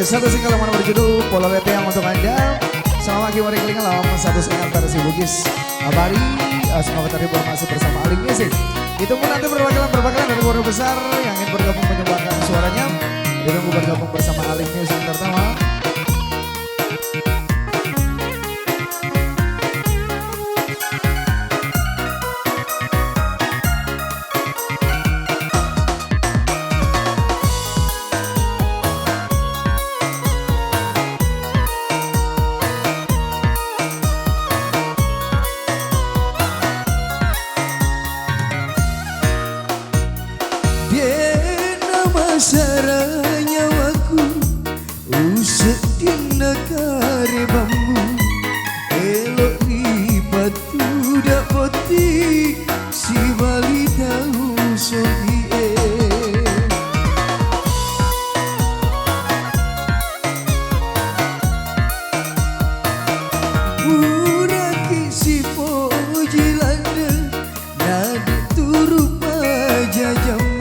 satu single yang mana berjudul Pola Lete yang untuk Anda. Sama lagi mari kelingan lawan satu single antara si Bugis Abari. Semoga tadi informasi bersama Ali Music. Ditunggu nanti berbakalan dari keluarga besar yang ingin bergabung menyumbangkan suaranya. Ditunggu bergabung bersama Ali Music pertama. Saranya waku usut di negara bambu elok di batu dak poti si bali tahu sohie buraki si pojilanda nadi turu pajajamu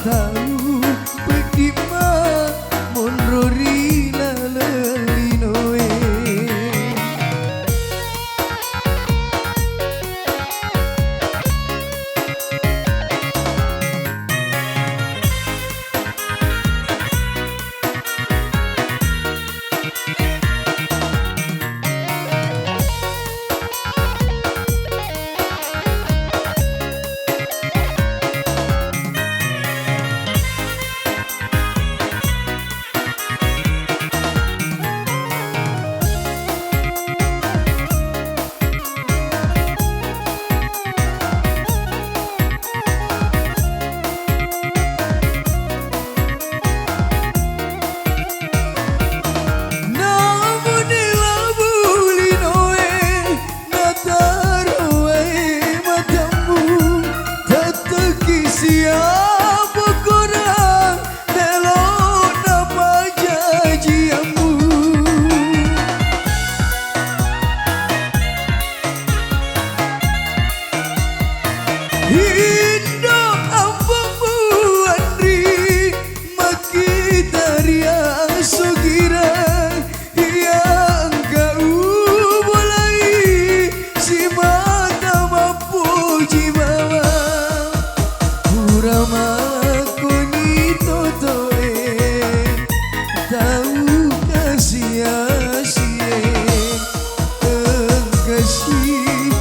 tahu pedima monrori lalinoe siapa kurang telok napa janjimu Indo ambamu andri maki taria sugira yang kau mulai si mata mampu jiwa Rama kuni totoe tahu kasih-kasih kasih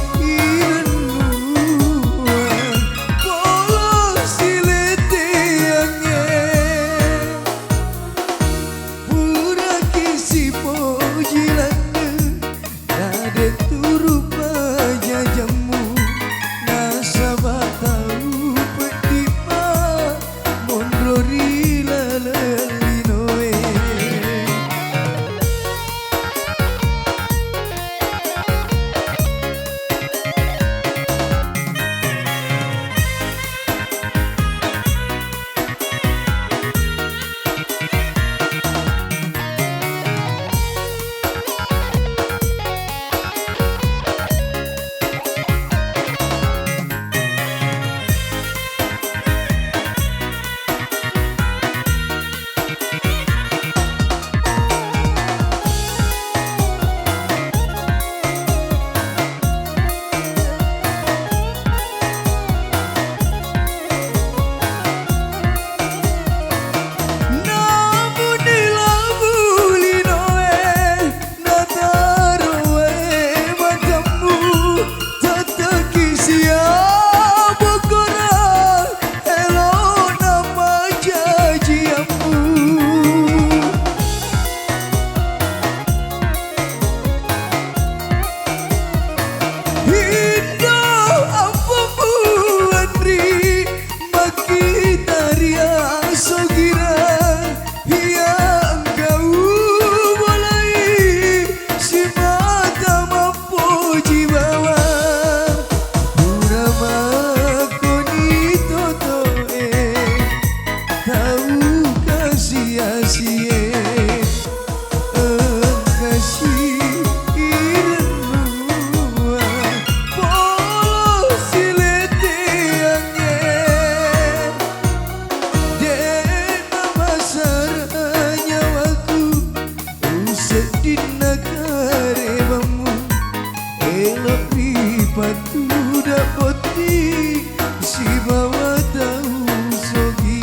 kalau ripatu dapoti si bawa tahu sogi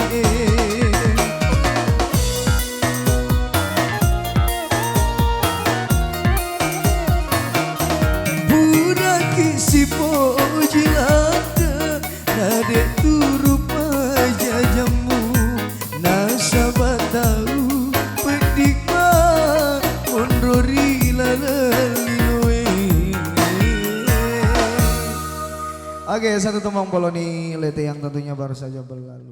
buraki si pojilada nade turu pajajamu nasabah tahu pedikma mondori lalaliloe. Oke, satu tembang Poloni Lete yang tentunya baru saja berlalu.